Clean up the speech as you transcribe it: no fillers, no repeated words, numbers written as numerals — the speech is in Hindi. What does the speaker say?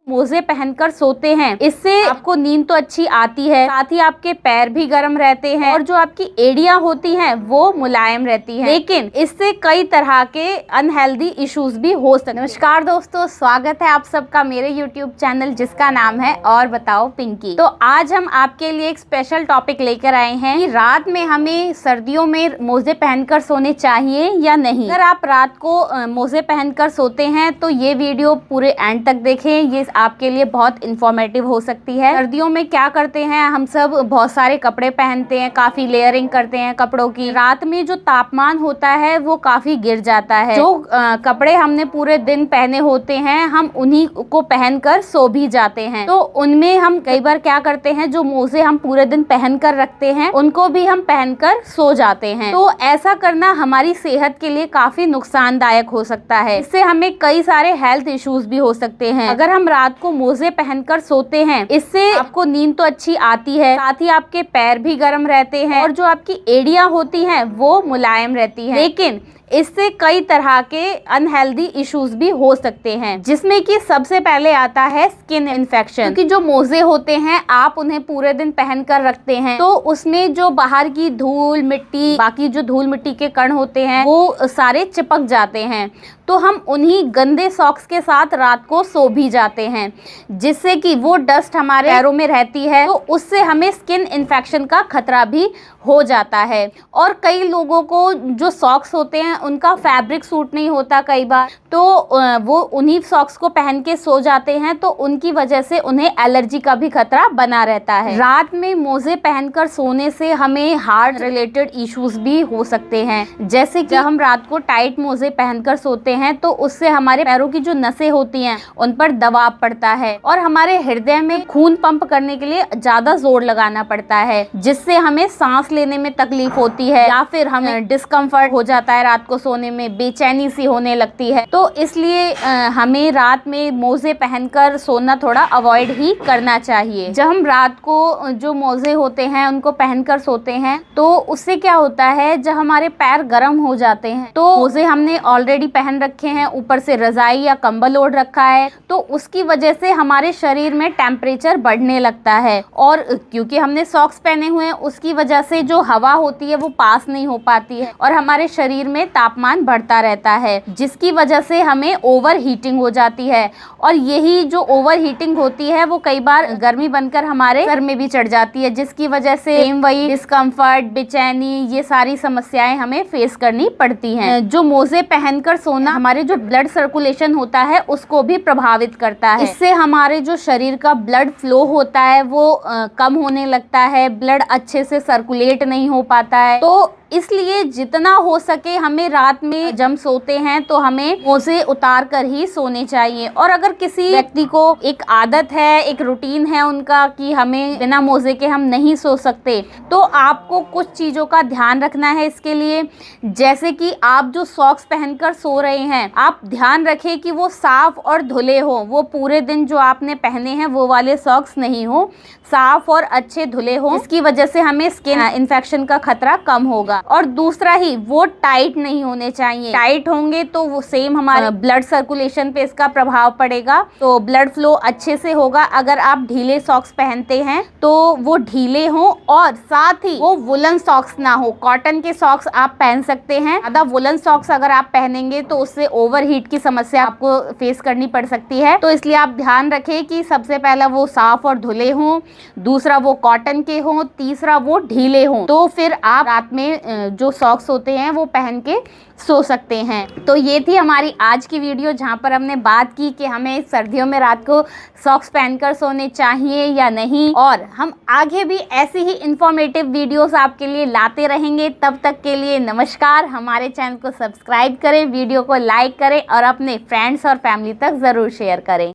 मोजे पहनकर सोते हैं, इससे आपको नींद तो अच्छी आती है, साथ ही आपके पैर भी गर्म रहते हैं और जो आपकी एड़ियां होती हैं वो मुलायम रहती हैं। लेकिन इससे कई तरह के अनहेल्दी इश्यूज भी हो सकते हैं। नमस्कार दोस्तों, स्वागत है आप सबका मेरे YouTube चैनल जिसका नाम है और बताओ पिंकी। तो आज हम आपके लिए एक स्पेशल टॉपिक लेकर आए हैं कि रात में हमें सर्दियों में मोजे पहनकर सोने चाहिए या नहीं। अगर आप रात को मोजे पहनकर सोते हैं तो ये वीडियो पूरे एंड तक देखें, ये आपके लिए बहुत इंफॉर्मेटिव हो सकती है। सर्दियों में क्या करते हैं, हम सब बहुत सारे कपड़े पहनते हैं, काफी लेयरिंग करते हैं कपड़ों की। रात में जो तापमान होता है वो काफी गिर जाता है। जो कपड़े हमने पूरे दिन पहने होते हैं हम उन्हीं को पहनकर सो भी जाते हैं। तो उनमें हम कई बार क्या करते हैं, जो मोजे हम पूरे दिन पहन कर रखते हैं उनको भी हम पहनकर सो जाते हैं। तो ऐसा करना हमारी सेहत के लिए काफी नुकसानदायक हो सकता है। इससे हमें कई सारे हेल्थ इश्यूज भी हो सकते हैं। अगर हम रात को मोजे पहनकर सोते हैं, इससे आपको नींद तो अच्छी आती है, साथ ही आपके पैर भी गर्म रहते हैं और जो आपकी एड़ियां होती हैं वो मुलायम रहती हैं। लेकिन इससे कई तरह के अनहेल्दी इश्यूज भी हो सकते हैं, जिसमें कि सबसे पहले आता है स्किन इन्फेक्शन। क्योंकि जो मोजे होते हैं आप उन्हें पूरे दिन पहन कर रखते हैं तो उसमें जो बाहर की धूल मिट्टी, बाकी जो धूल मिट्टी के कण होते हैं वो सारे चिपक जाते हैं। तो हम उन्हीं गंदे सॉक्स के साथ रात को सो भी जाते हैं, जिससे कि वो डस्ट हमारे पैरों में रहती है, तो उससे हमें स्किन इन्फेक्शन का खतरा भी हो जाता है। और कई लोगों को जो सॉक्स होते हैं उनका फैब्रिक सूट नहीं होता कई बार, तो वो उन्हीं सॉक्स को पहन के सो जाते हैं, तो उनकी वजह से उन्हें एलर्जी का भी खतरा बना रहता है। रात में मोजे पहनकर सोने से हमें हार्ट रिलेटेड इश्यूज भी हो सकते हैं, जैसे कि हम रात को टाइट मोजे पहनकर सोते हैं तो उससे हमारे पैरों की जो नसें होती हैं उन पर दबाव पड़ता है और हमारे हृदय में खून पंप करने के लिए ज्यादा जोर लगाना पड़ता है, जिससे हमें सांस लेने में तकलीफ होती है या फिर हमें डिस्कम्फर्ट हो जाता है, रात को सोने में बेचैनी सी होने लगती है। तो इसलिए हमें रात में मोजे पहनकर सोना थोड़ा अवॉइड ही करना चाहिए। जब हम रात को जो मोजे होते हैं उनको पहनकर सोते हैं तो उससे क्या होता है, जब हमारे पैर गर्म हो जाते हैं तो मोजे हमने ऑलरेडी पहन रखे हैं, ऊपर से रजाई या कंबल ओढ़ रखा है, तो उसकी वजह से हमारे शरीर में टेम्परेचर बढ़ने लगता है। और क्योंकि हमने सॉक्स पहने हुए हैं उसकी वजह से जो हवा होती है वो पास नहीं हो पाती है और हमारे शरीर में तापमान बढ़ता रहता है, जिसकी वजह से हमें ओवर हीटिंग हो जाती है। और यही जो ओवर हीटिंग होती है वो कई बार गर्मी बनकर हमारे सर में भी चढ़ जाती है, जिसकी वजह से वही डिस्कम्फर्ट, बेचैनी, ये सारी समस्याएं हमें फेस करनी पड़ती हैं। जो मोजे पहनकर सोना हमारे जो ब्लड सर्कुलेशन होता है उसको भी प्रभावित करता है। इससे हमारे जो शरीर का ब्लड फ्लो होता है वो कम होने लगता है, ब्लड अच्छे से सर्कुलेट नहीं हो पाता है। तो इसलिए जितना हो सके हमें रात में जब सोते हैं तो हमें मोजे उतार कर ही सोने चाहिए। और अगर किसी व्यक्ति को एक आदत है, एक रूटीन है उनका कि हमें बिना मोजे के हम नहीं सो सकते, तो आपको कुछ चीज़ों का ध्यान रखना है इसके लिए। जैसे कि आप जो सॉक्स पहनकर सो रहे हैं आप ध्यान रखें कि वो साफ और धुले हो, वो पूरे दिन जो आपने पहने हैं वो वाले सॉक्स नहीं हो, साफ और अच्छे धुले हो, इसकी वजह से हमें स्किन इन्फेक्शन का खतरा कम होगा। और दूसरा ही वो टाइट नहीं होने चाहिए, टाइट होंगे तो वो सेम हमारे ब्लड सर्कुलेशन पे इसका प्रभाव पड़ेगा, तो ब्लड फ्लो अच्छे से होगा। अगर आप ढीले सॉक्स पहनते हैं तो वो ढीले हों और साथ ही वो वुलन सॉक्स ना हो। कॉटन के सॉक्स आप पहन सकते हैं, ज्यादा वुलन सॉक्स अगर आप पहनेंगे तो उससे ओवर हीट की समस्या आपको फेस करनी पड़ सकती है। तो इसलिए आप ध्यान रखें कि सबसे पहला वो साफ और धुले हों, दूसरा वो कॉटन के हों, तीसरा वो ढीले हों, तो फिर आप रात में जो सॉक्स होते हैं वो पहन के सो सकते हैं। तो ये थी हमारी आज की वीडियो, जहाँ पर हमने बात की कि हमें सर्दियों में रात को सॉक्स पहनकर सोने चाहिए या नहीं। और हम आगे भी ऐसी ही इंफॉर्मेटिव वीडियोस आपके लिए लाते रहेंगे। तब तक के लिए नमस्कार। हमारे चैनल को सब्सक्राइब करें, वीडियो को लाइक करें और अपने फ्रेंड्स और फैमिली तक ज़रूर शेयर करें।